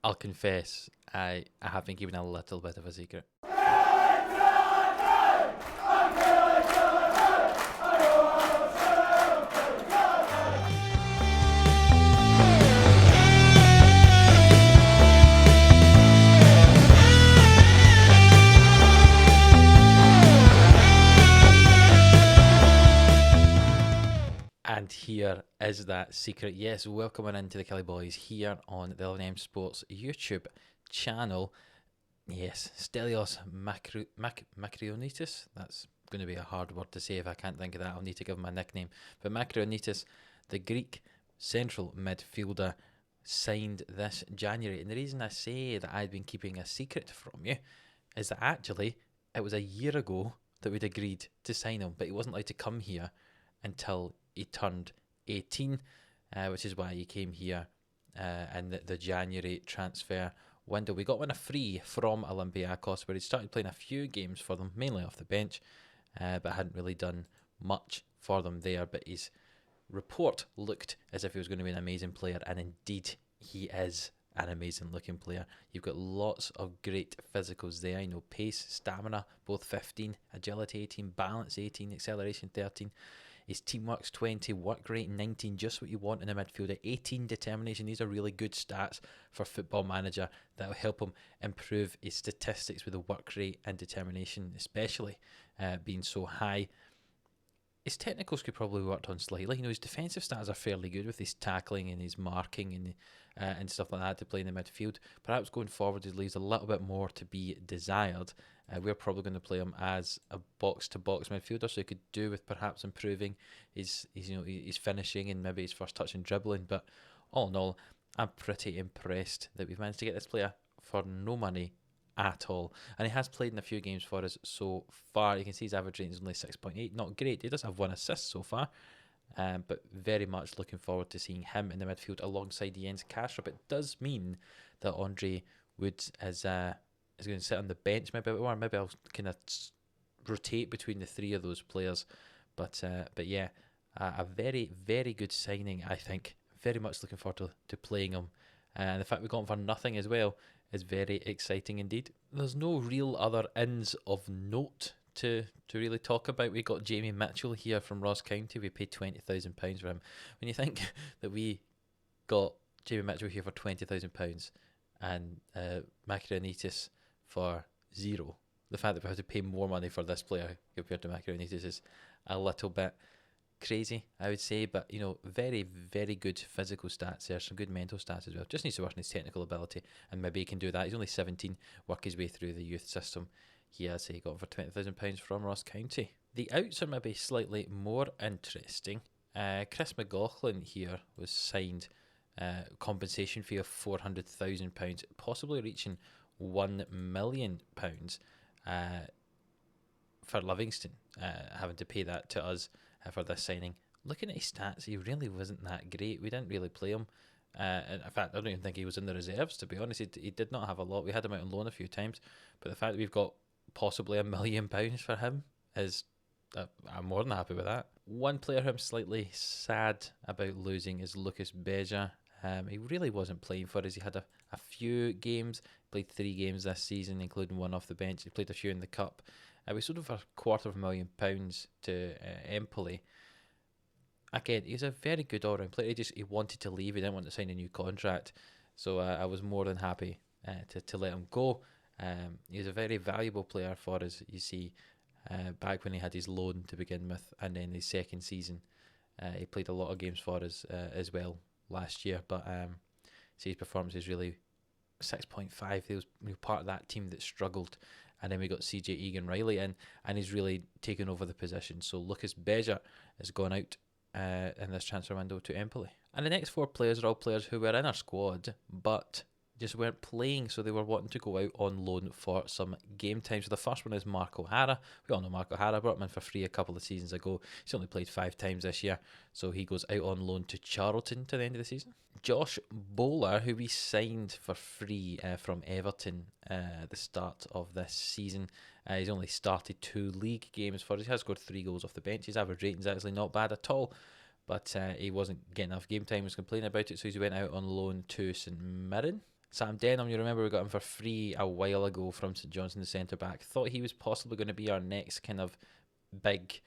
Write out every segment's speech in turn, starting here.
I'll confess, I have been keeping a little bit of a secret. And here is that secret. Yes, welcoming into the Killie Boys here on the 11am Sports YouTube channel. Yes, Stelios Makrionitis. That's going to be a hard word to say if I can't think of that. I'll need to give him a nickname. But Makrionitis, the Greek central midfielder, signed this January. And the reason I say that I'd been keeping a secret from you is that actually it was a year ago that we'd agreed to sign him, but he wasn't allowed to come here until he turned 18, which is why he came here in the January transfer window. We got one a free from Olympiacos, where he started playing a few games for them, mainly off the bench, but hadn't really done much for them there. But his report looked as if he was going to be an amazing player, and indeed he is an amazing looking player. You've got lots of great physicals there. Pace, stamina, both 15, agility 18, balance 18, acceleration 13. His teamwork's 20, work rate 19, just what you want in a midfielder. 18 determination. These are really good stats for Football Manager that will help him improve his statistics with the work rate and determination, especially being so high. His technicals could probably be worked on slightly. His defensive stats are fairly good with his tackling and his marking and stuff like that to play in the midfield. Perhaps going forward, he leaves a little bit more to be desired. We're probably going to play him as a box-to-box midfielder, so he could do with perhaps improving his finishing and maybe his first touch and dribbling. But all in all, I'm pretty impressed that we've managed to get this player for no money at all. And he has played in a few games for us so far. You can see his average rating is only 6.8. Not great. He does have one assist so far. But very much looking forward to seeing him in the midfield alongside Jens Kastrup. It does mean that Andre Wood is going to sit on the bench maybe, or maybe I'll kind of rotate between the three of those players. But yeah, a very, very good signing, I think. Very much looking forward to playing him. And the fact we got him for nothing as well is very exciting indeed. There's no real other ins of note to really talk about. We got Jamie Mitchell here from Ross County. We paid £20,000 for him. When you think that we got Jamie Mitchell here for £20,000 and Makaronitis for zero, the fact that we have to pay more money for this player compared to Makaronitis is a little bit crazy, I would say. But very, very good physical stats there, some good mental stats as well. Just needs to work on his technical ability, and maybe he can do that. He's only 17, work his way through the youth system. He got for £20,000 from Ross County. The outs are maybe slightly more interesting. Chris McLaughlin here was signed, compensation fee of £400,000, possibly reaching £1 million for Livingston, having to pay that to us for this signing. Looking at his stats, he really wasn't that great. We didn't really play him. In fact, I don't even think he was in the reserves, to be honest. He did not have a lot. We had him out on loan a few times, but the fact that we've got possibly £1 million for him is, I'm more than happy with that. One player who I'm slightly sad about losing is Lucas Beja. He really wasn't playing for us. He had a few games, played 3 games this season, including one off the bench. He played a few in the Cup. We sold him for £250,000 to Empoli. Again, he's a very good all-round player. He wanted to leave. He didn't want to sign a new contract. So I was more than happy to let him go. He's a very valuable player for us, you see, back when he had his loan to begin with, and then his second season. He played a lot of games for us as well last year, but his performance is really 6.5. He was part of that team that struggled, and then we got CJ Egan-Riley in, and he's really taken over the position. So Lucas Beja has gone out in this transfer window to Empoli. And the next 4 players are all players who were in our squad, but just weren't playing, so they were wanting to go out on loan for some game time. So the first one is Mark O'Hara. We all know Mark O'Hara, brought him in for free a couple of seasons ago. He's only played 5 times this year, so he goes out on loan to Charlton to the end of the season. Josh Bowler, who we signed for free from Everton at the start of this season. He's only started 2 league games for us. He has scored 3 goals off the bench. His average rating is actually not bad at all, but he wasn't getting enough game time. He was complaining about it, so he went out on loan to St Mirren. Sam Denham, you remember we got him for free a while ago from St Johnstone, the centre back. Thought he was possibly going to be our next kind of big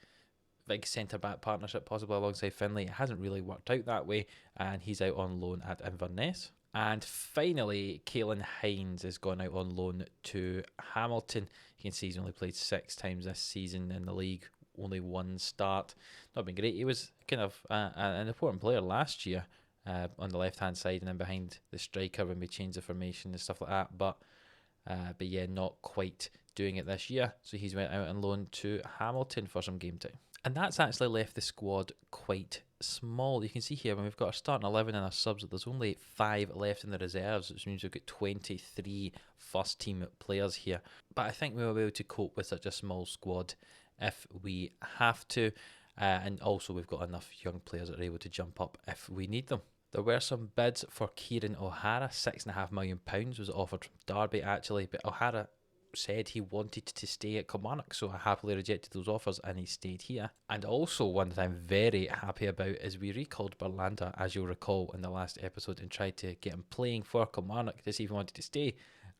centre back partnership, possibly alongside Finlay. It hasn't really worked out that way, and he's out on loan at Inverness. And finally, Caelan Hines has gone out on loan to Hamilton. You can see he's only played 6 times this season in the league, only 1 start. Not been great. He was kind of an important player last year on the left hand side and then behind the striker when we changed the formation and stuff like that. But yeah, not quite doing it this year. So he's went out on loan to Hamilton for some game time. And that's actually left the squad quite small. You can see here when we've got our starting 11 and our subs, there's only 5 left in the reserves, which means we've got 23 first team players here. But I think we will be able to cope with such a small squad if we have to. And also we've got enough young players that are able to jump up if we need them. There were some bids for Kieran O'Hara. £6.5 million was offered from Derby actually, but O'Hara said he wanted to stay at Kilmarnock, so I happily rejected those offers and he stayed here. And also one that I'm very happy about is we recalled Berlanda, as you'll recall, in the last episode and tried to get him playing for Kilmarnock to see if he wanted to stay,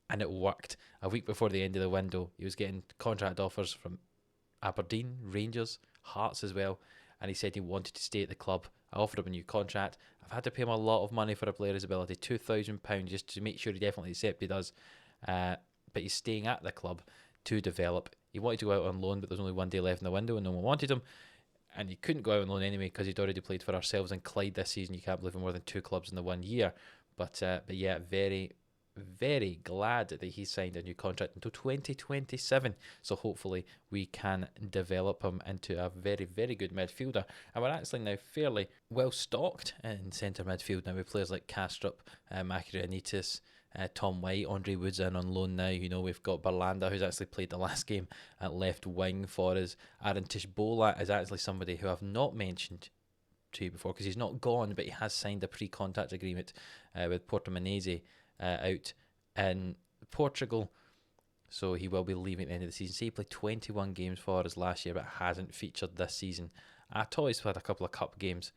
and it worked. A week before the end of the window, he was getting contract offers from Aberdeen, Rangers, Hearts as well, and he said he wanted to stay at the club. I offered him a new contract. I've had to pay him a lot of money for a player's ability, £2,000, just to make sure he definitely accepted us. But he's staying at the club to develop. He wanted to go out on loan, but there's only 1 day left in the window and no one wanted him. And he couldn't go out on loan anyway because he'd already played for ourselves and Clyde this season. You can't live in more than 2 clubs in the 1 year. But yeah, very, very glad that he signed a new contract until 2027. So hopefully we can develop him into a very, very good midfielder. And we're actually now fairly well stocked in centre midfield now with players like Kastrup, Makaronitis, Tom White, Andre Wood's in on loan now. You know, we've got Berlanda, who's actually played the last game at left wing for us. Aaron Tishbola is actually somebody who I've not mentioned to you before because he's not gone, but he has signed a pre-contact agreement with Portimonense out in Portugal. So he will be leaving at the end of the season. So he played 21 games for us last year, but hasn't featured this season at all. He's had a couple of cup games.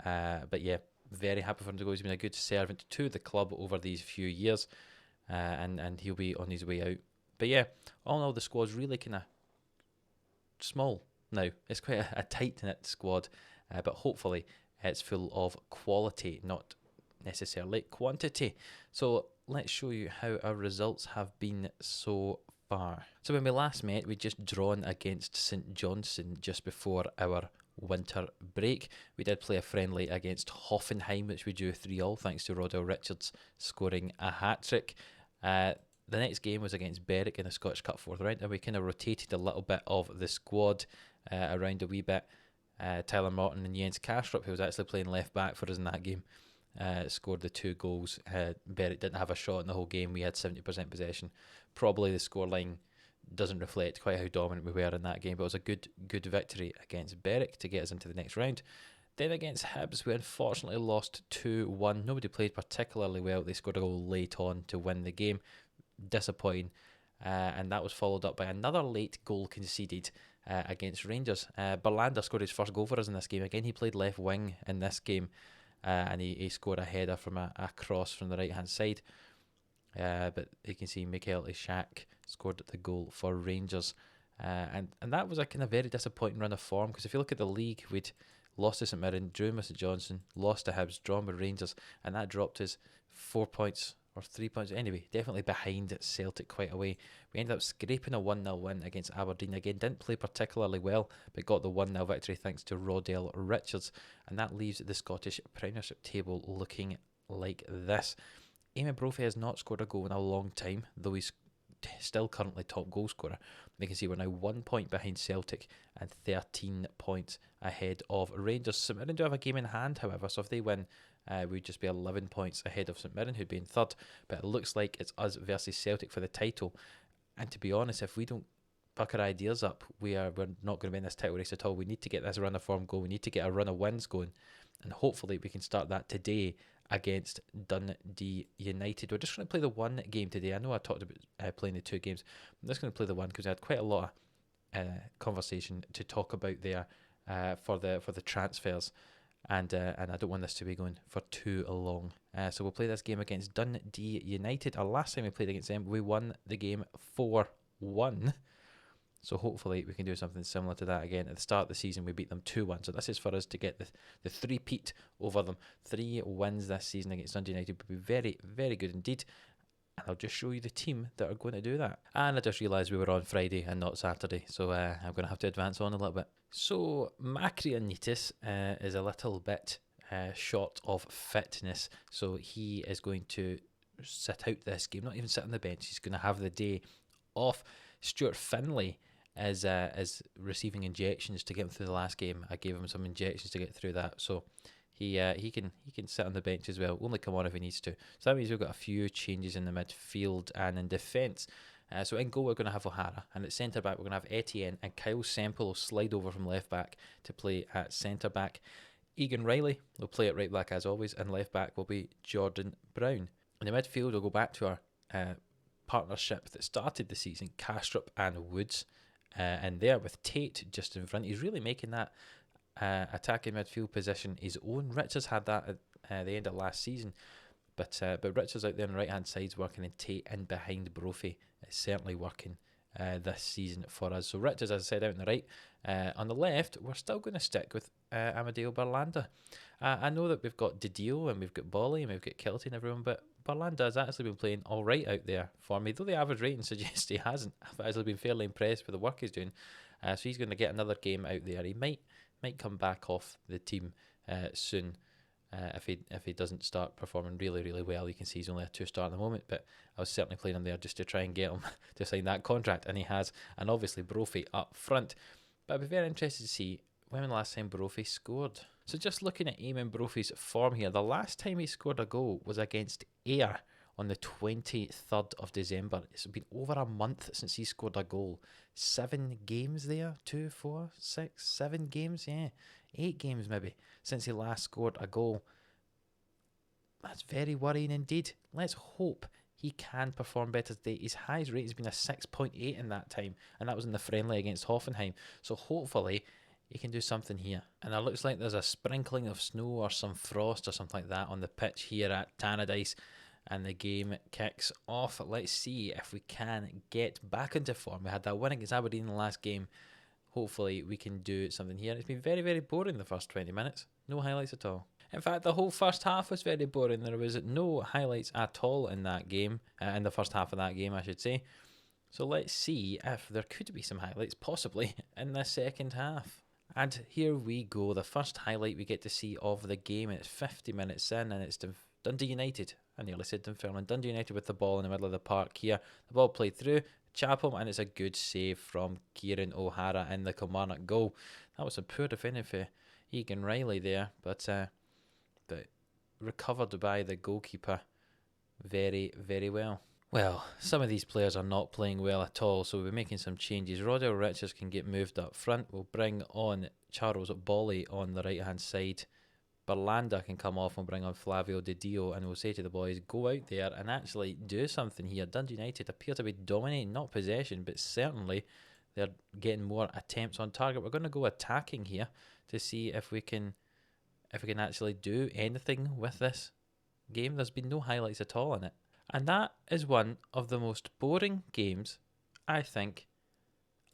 But yeah, very happy for him to go. He's been a good servant to the club over these few years, and he'll be on his way out. But yeah, all in all, the squad's really kind of small now. It's quite a tight-knit squad, but hopefully it's full of quality, not necessarily quantity. So let's show you how our results have been so far. So when we last met, we'd just drawn against St Johnstone just before our winter break. We did play a friendly against Hoffenheim, which we drew 3-3 thanks to Rodell Richards scoring a hat-trick. The next game was against Berwick in the Scottish Cup 4th round, and we kind of rotated a little bit of the squad around a wee bit. Tyler Morton and Jens Kastrup, who was actually playing left back for us in that game, scored the 2 goals. Berwick didn't have a shot in the whole game. We had 70% possession. Probably the scoreline doesn't reflect quite how dominant we were in that game, but it was a good victory against Berwick to get us into the next round. Then against Hibs, we unfortunately lost 2-1. Nobody played particularly well. They scored a goal late on to win the game. Disappointing. And that was followed up by another late goal conceded against Rangers. Berlanda scored his first goal for us in this game. Again, he played left wing in this game, and he scored a header from a cross from the right hand side. But you can see Mikael Ishak scored the goal for Rangers, and that was a kind of very disappointing run of form, because if you look at the league, we'd lost to St Mirren, drew with St Johnstone, lost to Hibs, drawn with Rangers, and that dropped us 4 points or 3 points anyway, definitely behind Celtic quite a way. We ended up scraping a 1-0 win against Aberdeen. Again, didn't play particularly well, but got the 1-0 victory thanks to Rodell Richards, and that leaves the Scottish Premiership table looking like this. Eamon Brophy has not scored a goal in a long time, though he's still currently top goal scorer. You can see we're now 1 point behind Celtic and 13 points ahead of Rangers. St Mirren do have a game in hand, however, so if they win, we'd just be 11 points ahead of St Mirren, who'd be in third. But it looks like it's us versus Celtic for the title. And to be honest, if we don't buck our ideas up, we're not going to be in this title race at all. We need to get this run of form going. We need to get a run of wins going, and hopefully we can start that today against Dundee United. We're just going to play the one game today. I know I talked about playing the 2 games. I'm just going to play the one because I had quite a lot of conversation to talk about there for the transfers, and I don't want this to be going for too long So we'll play this game against Dundee United. Our last time we played against them, we won the game 4-1. So hopefully we can do something similar to that again. At the start of the season, we beat them 2-1. So this is for us to get the three-peat over them. 3 wins this season against Dundee United would be very, very good indeed. And I'll just show you the team that are going to do that. And I just realised we were on Friday and not Saturday. So I'm going to have to advance on a little bit. So Makrianitis is a little bit short of fitness. So he is going to sit out this game. Not even sit on the bench. He's going to have the day off. Stuart Finlay is receiving injections to get him through the last game. I gave him some injections to get through that, so he can sit on the bench as well. Only come on if he needs to. So that means we've got a few changes in the midfield and in defence. So in goal we're going to have O'Hara, and at centre back we're going to have Etienne, and Kyle Semple will slide over from left back to play at centre back. Egan Riley will play at right back as always, and left back will be Jordan Brown. In the midfield we'll go back to our partnership that started the season, Kastrup and Woods, and there with Tate just in front. He's really making that attacking midfield position his own. Richards had that at the end of last season, but Richards out there on the right hand side's working, and Tate in behind Brophy is certainly working this season for us. So Richards, as I said, out on the right. On the left, we're still going to stick with Amadeo Berlanda. I know that we've got Didio and we've got Bolly and we've got Kiltie and everyone, but Berlanda has actually been playing all right out there for me, though the average rating suggests he hasn't. I've actually been fairly impressed with the work he's doing. So he's going to get another game out there. He might come back off the team soon if he doesn't start performing really, really well. You can see he's only a 2-star at the moment, but I was certainly playing him there just to try and get him to sign that contract, and he has. And obviously Brophy up front. But I'd be very interested to see when the last time Brophy scored. So just looking at Eamon Brophy's form here, the last time he scored a goal was against Ayr on the 23rd of December. It's been over a month since he scored a goal. 7 games there, 2, 4, 6, 7 games, 8 games maybe, since he last scored a goal. That's very worrying indeed. Let's hope he can perform better today. His highest rate has been a 6.8 in that time, and that was in the friendly against Hoffenheim. So hopefully he can do something here. And it looks like there's a sprinkling of snow or some frost or something like that on the pitch here at Tannadice, and the game kicks off. Let's see if we can get back into form. We had that win against Aberdeen in the last game. Hopefully we can do something here. It's been very, very boring the first 20 minutes. No highlights at all. In fact, the whole first half was very boring. There was no highlights at all in that game, in the first half of that game, I should say. So let's see if there could be some highlights, possibly, in the second half. And here we go. The first highlight we get to see of the game. It's 50 minutes in, and it's Dundee United. I nearly said Dunfermline. Dundee United with the ball in the middle of the park here. The ball played through Chapham, and it's a good save from Kieran O'Hara in the Kilmarnock goal. That was a poor defending for Egan Riley there, but recovered by the goalkeeper very, very well. Well, some of these players are not playing well at all, so we're making some changes. Rodell Richards can get moved up front. We'll bring on Charles Bolly on the right-hand side. Berlanda can come off and bring on Flavio Didio, and we'll say to the boys, go out there and actually do something here. Dundee United appear to be dominating, not possession, but certainly they're getting more attempts on target. We're going to go attacking here to see if we can actually do anything with this game. There's been no highlights at all in it. And that is one of the most boring games I think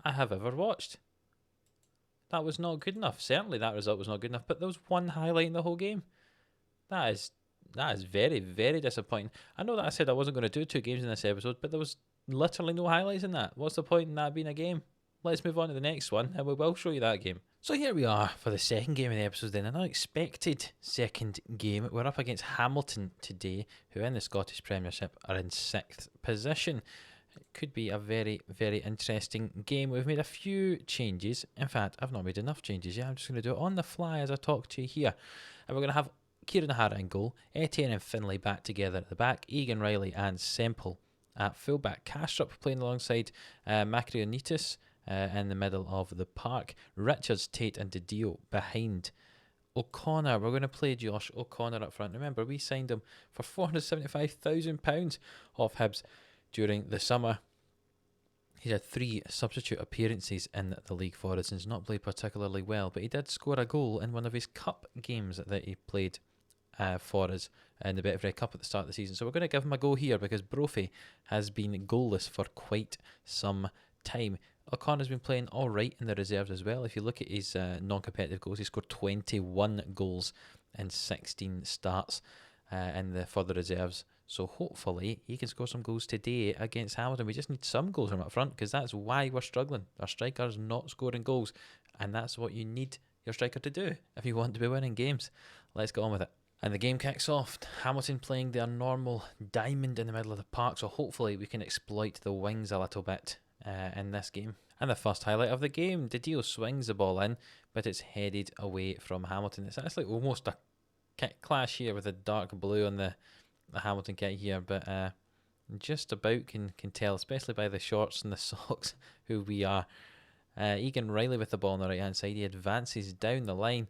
I have ever watched. That was not good enough. Certainly that result was not good enough, but there was one highlight in the whole game. That is very, very disappointing. I know that I said I wasn't going to do 2 games in this episode, but there was literally no highlights in that. What's the point in that being a game? Let's move on to the next one, and we will show you that game. So here we are for the second game of the episode then, an unexpected second game. We're up against Hamilton today, who in the Scottish Premiership are in 6th position. It could be a very, very interesting game. We've made a few changes. In fact, I've not made enough changes yet. I'm just going to do it on the fly as I talk to you here. And we're going to have Kieran O'Hara in goal, Etienne and Finlay back together at the back, Egan Riley and Semple at fullback, Kastrup playing alongside Makrionitis in the middle of the park, Richards, Tate and Didio behind. O'Connor, we're going to play Josh O'Connor up front. Remember, we signed him for £475,000 off Hibs during the summer. He's had 3 substitute appearances in the league for us and has not played particularly well, but he did score a goal in one of his cup games that he played for us in the Betfred Cup at the start of the season. So we're going to give him a go here because Brophy has been goalless for quite some time. O'Connor's been playing all right in the reserves as well. If you look at his non-competitive goals, he scored 21 goals in 16 starts for the reserves. So hopefully he can score some goals today against Hamilton. We just need some goals from up front because that's why we're struggling. Our striker's not scoring goals, and that's what you need your striker to do if you want to be winning games. Let's get on with it. And the game kicks off. Hamilton playing their normal diamond in the middle of the park, so hopefully we can exploit the wings a little bit in this game. And the first highlight of the game, Didio swings the ball in, but it's headed away from Hamilton. It's actually almost a kit clash here with the dark blue on the Hamilton kit here, but just about can tell, especially by the shorts and the socks, who we are. Egan Riley with the ball on the right hand side. He advances down the line.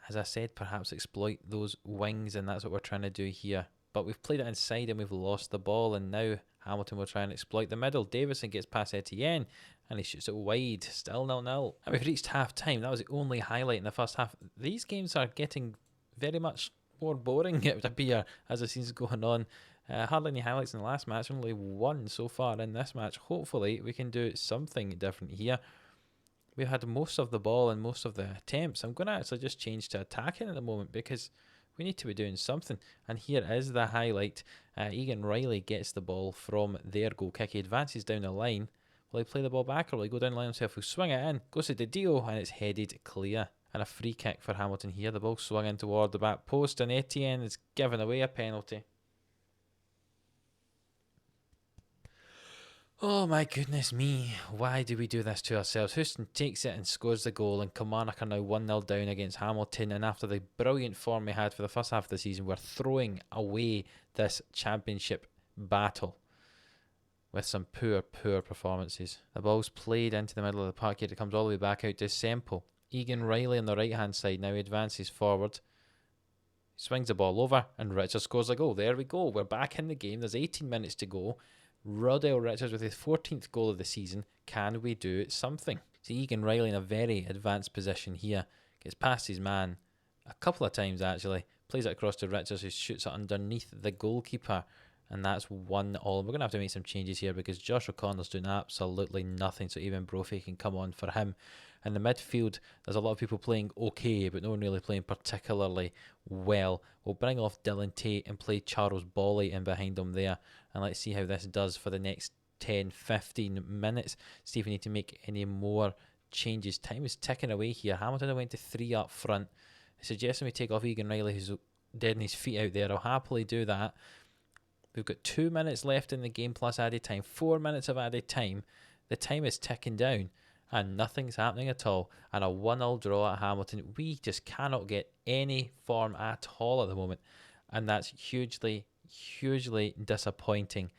As I said, perhaps exploit those wings, and that's what we're trying to do here. But we've played it inside and we've lost the ball, and now Hamilton will try and exploit the middle. Davison gets past Etienne and he shoots it wide. Still 0-0. And we've reached half time. That was the only highlight in the first half. These games are getting very much more boring, it would appear, as the season's going on. Hardly any highlights in the last match. Only one so far in this match. Hopefully we can do something different here. We've had most of the ball and most of the attempts. I'm going to actually just change to attacking at the moment because we need to be doing something. And here is the highlight. Egan Riley gets the ball from their goal kick. He advances down the line. Will he play the ball back or will he go down the line himself? He'll swing it in. Goes to Didio and it's headed clear. And a free kick for Hamilton here. The ball swung in toward the back post and Etienne is given away a penalty. Oh my goodness me, why do we do this to ourselves? Houston takes it and scores the goal, and Kilmarnock are now 1-0 down against Hamilton, and after the brilliant form we had for the first half of the season, we're throwing away this championship battle with some poor performances. The ball's played into the middle of the park here. It comes all the way back out to Semple. Egan Riley on the right hand side now advances forward. Swings the ball over and Richards scores a goal. There we go. We're back in the game. There's 18 minutes to go. Rodell Richards with his 14th goal of the season. Can we do something? See Egan Riley in a very advanced position here. Gets past his man a couple of times actually. Plays it across to Richards who shoots it underneath the goalkeeper. And that's 1-1. We're going to have to make some changes here because Josh O'Connor's doing absolutely nothing. So even Brophy can come on for him. In the midfield, there's a lot of people playing okay, but no one really playing particularly well. We'll bring off Dylan Tate and play Charles Bolly in behind him there. And let's see how this does for the next 10-15 minutes. See if we need to make any more changes. Time is ticking away here. Hamilton went to 3 up front. Suggesting we take off Egan Riley, who's dead on his feet out there. I'll happily do that. We've got 2 minutes left in the game plus added time. 4 minutes of added time. The time is ticking down and nothing's happening at all. And a 1-0 draw at Hamilton. We just cannot get any form at all at the moment. And that's hugely disappointing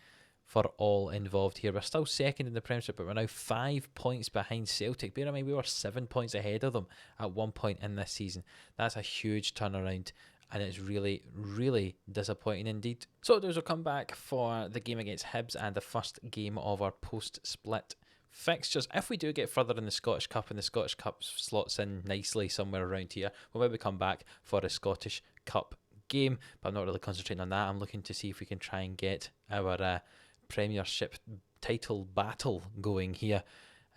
for all involved here. We're still second in the Premiership, but we're now 5 points behind Celtic. Bear in mind, we were 7 points ahead of them at one point in this season. That's a huge turnaround. And it's really disappointing indeed. So those will come back for the game against Hibs and the first game of our post-split fixtures. If we do get further in the Scottish Cup and the Scottish Cup slots in nicely somewhere around here, we'll maybe come back for a Scottish Cup game. But I'm not really concentrating on that. I'm looking to see if we can try and get our Premiership title battle going here.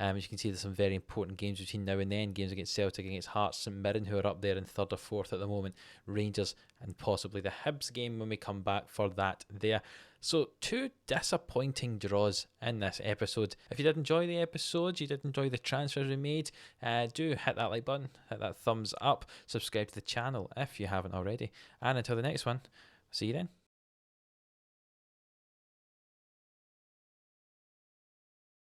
As you can see, there's some very important games between now and then. Games against Celtic, against Hearts, St Mirren, who are up there in 3rd or 4th at the moment. Rangers, and possibly the Hibs game when we come back for that there. So 2 disappointing draws in this episode. If you did enjoy the episode, you did enjoy the transfers we made, do hit that like button, hit that thumbs up, subscribe to the channel if you haven't already. And until the next one, see you then.